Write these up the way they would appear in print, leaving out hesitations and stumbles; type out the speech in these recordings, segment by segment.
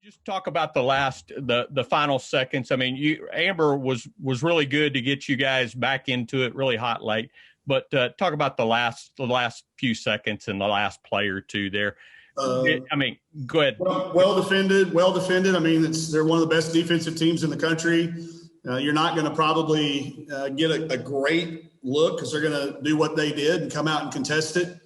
Just talk about the final seconds. I mean, Amber was really good to get you guys back into it, really hot late. But talk about the last few seconds and the last play or two there. I mean, go ahead. Well defended. I mean, they're one of the best defensive teams in the country. You're not going to probably get a great look because they're going to do what they did and come out and contest it.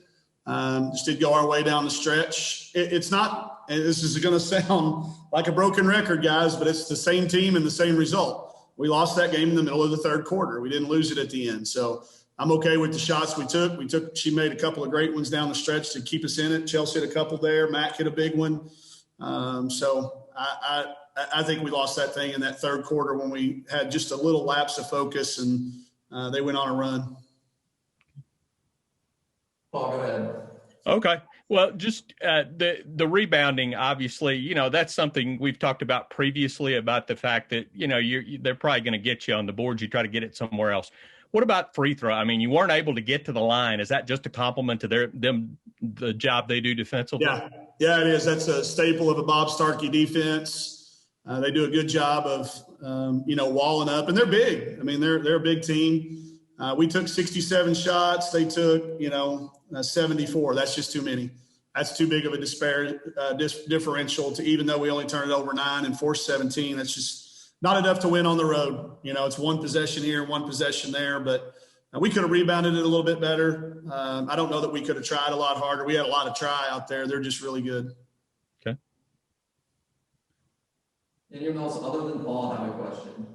Just did go our way down the stretch. It's not, and this is going to sound like a broken record, guys, but it's the same team and the same result. We lost that game in the middle of the third quarter. We didn't lose it at the end. So I'm okay with the shots we took. She made a couple of great ones down the stretch to keep us in it. Chelsea hit a couple there. Matt hit a big one. So I think we lost that thing in that third quarter when we had just a little lapse of focus and they went on a run. Paul, go ahead. Okay. Well, just the rebounding, obviously, that's something we've talked about previously about the fact that, they're probably going to get you on the board. You try to get it somewhere else. What about free throw? I mean, you weren't able to get to the line. Is that just a compliment to the job they do defensively? Yeah, it is. That's a staple of a Bob Starkey defense. They do a good job of, walling up, and they're big. I mean, they're a big team. We took 67 shots. They took, 74. That's just too many. That's too big of a differential to, even though we only turned it over 9 and forced 17. That's just not enough to win on the road. It's one possession here, one possession there, but we could have rebounded it a little bit better. I don't know that we could have tried a lot harder. We had a lot of try out there. They're just really good. Okay. Anyone else other than Paul have a question?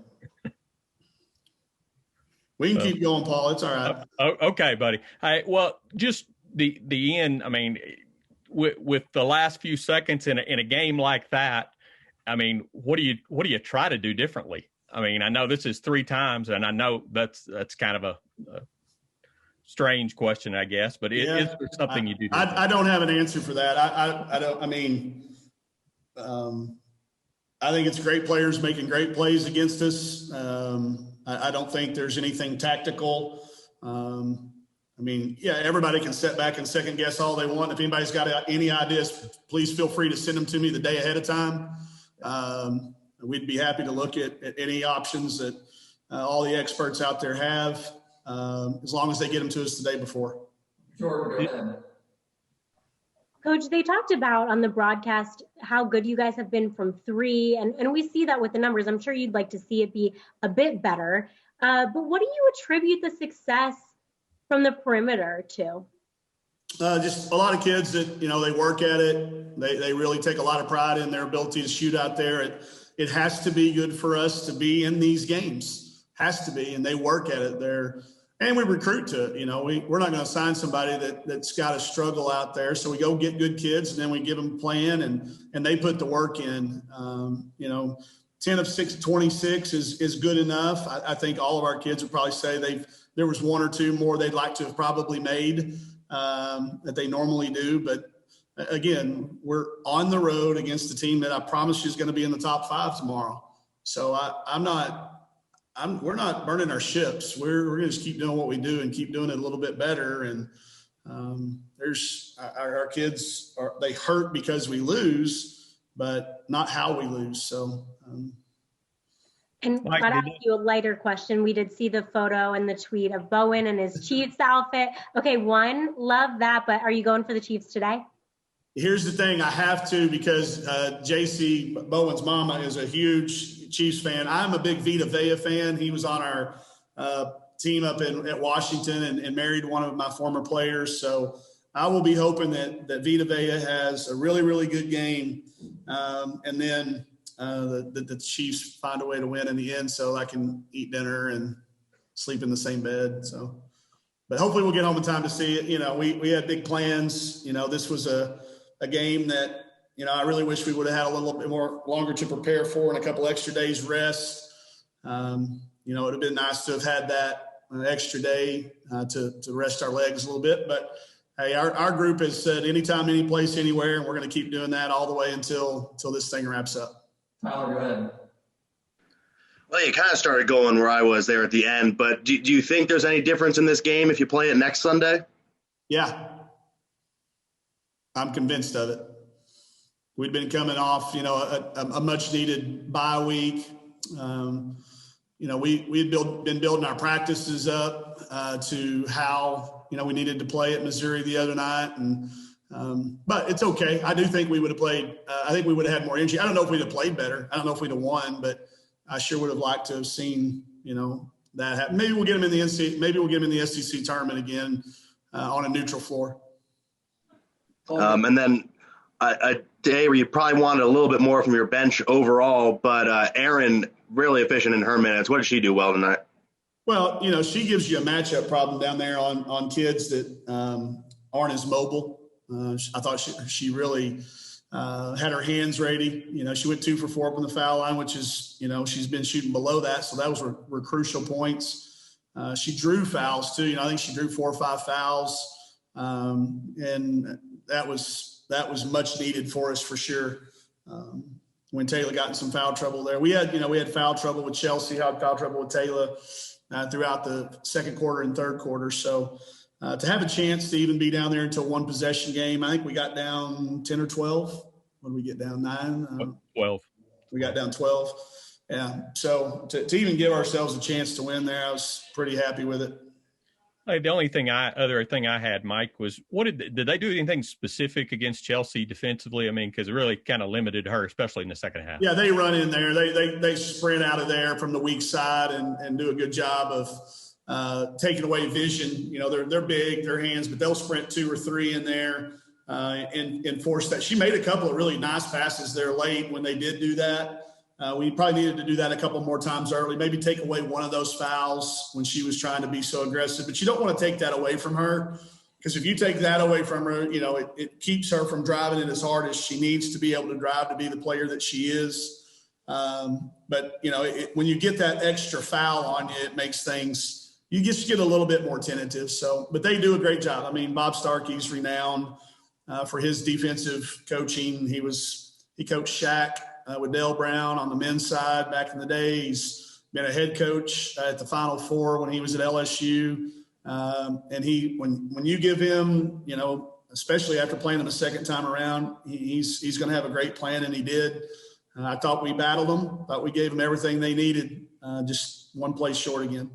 We can keep going, Paul. It's all right. Okay, buddy. Well, just the end. I mean, with the last few seconds in a game like that, I mean, what do you try to do differently? I mean, I know this is 3 times, and I know that's kind of a strange question, I guess. But is there something you do? I don't have an answer for that. I don't. I mean, I think it's great players making great plays against us. I don't think there's anything tactical. I mean, everybody can step back and second guess all they want. If anybody's got any ideas, please feel free to send them to me the day ahead of time. We'd be happy to look at any options that all the experts out there have, as long as they get them to us the day before. Sure, go ahead. Coach, they talked about on the broadcast how good you guys have been from 3, and we see that with the numbers. I'm sure you'd like to see it be a bit better. But what do you attribute the success from the perimeter to? Just a lot of kids that, they work at it. They really take a lot of pride in their ability to shoot out there. It has to be good for us to be in these games. Has to be, and they work at it. And we recruit to it. We're not going to sign somebody that's got to struggle out there. So we go get good kids, and then we give them a plan, and they put the work in. 10 of 26 is good enough. I think all of our kids would probably say there was 1 or 2 more they'd like to have probably made that they normally do. But again, we're on the road against a team that I promise you is going to be in the top 5 tomorrow. So we're not burning our ships. We're going to just keep doing what we do and keep doing it a little bit better. And there's our kids they hurt because we lose, but not how we lose. So. And I'd ask you a lighter question. We did see the photo and the tweet of Bowen and his Chiefs outfit. Okay, love that, but are you going for the Chiefs today? Here's the thing, I have to, because JC, Bowen's mama, is a huge Chiefs fan. I'm a big Vita Vea fan. He was on our team up at Washington and married one of my former players. So I will be hoping that Vita Vea has a really, really good game. And then the Chiefs find a way to win in the end so I can eat dinner and sleep in the same bed. So, but hopefully we'll get home in time to see it. We had big plans. This was a game that, I really wish we would have had a little bit more longer to prepare for and a couple extra days rest. It would have been nice to have had that extra day to rest our legs a little bit. But hey, our group has said anytime, any place, anywhere, and we're going to keep doing that all the way until this thing wraps up. Tyler, go ahead. Well, you kind of started going where I was there at the end, but do you think there's any difference in this game if you play it next Sunday? Yeah. I'm convinced of it. we'd been coming off, a much needed bye week. We'd been building our practices up to how, we needed to play at Missouri the other night. And, but it's okay. I do think we would have played. I think we would have had more energy. I don't know if we'd have played better. I don't know if we'd have won, but I sure would have liked to have seen, that happen. Maybe we'll get them in the SEC tournament again on a neutral floor. And then a day where you probably wanted a little bit more from your bench overall, but Erin really efficient in her minutes. What did she do well tonight? Well, she gives you a matchup problem down there on kids that aren't as mobile. I thought she really had her hands ready. She went 2 for 4 up on the foul line, which is, she's been shooting below that. So that were crucial points. She drew fouls too. I think she drew 4 or 5 fouls. And that was much needed for us for sure. When Taylor got in some foul trouble there, we had foul trouble with Chelsea, had foul trouble with Taylor throughout the second quarter and third quarter. So to have a chance to even be down there until 1 possession game, I think we got down 10 or 12. What did we get down? 9? 12. We got down 12. Yeah. So to even give ourselves a chance to win there, I was pretty happy with it. Hey, the only other thing I had, Mike, was did they do anything specific against Chelsea defensively? I mean, because it really kind of limited her, especially in the second half. Yeah, they run in there. They sprint out of there from the weak side and do a good job of taking away vision. They're big, their hands, but they'll sprint 2 or 3 in there and force that. She made a couple of really nice passes there late when they did do that. We probably needed to do that a couple more times early, maybe take away one of those fouls when she was trying to be so aggressive. But you don't want to take that away from her, because if you take that away from her, it keeps her from driving it as hard as she needs to be able to drive to be the player that she is. But when you get that extra foul on you, it makes things – you just get a little bit more tentative. So, but they do a great job. I mean, Bob Starkey's renowned for his defensive coaching. He coached Shaq with Dale Brown on the men's side back in the day. He's been a head coach at the Final Four when he was at LSU. And when you give him, especially after playing him a second time around, he's going to have a great plan, and he did. I thought we battled them. Thought we gave them everything they needed. Just one play short again.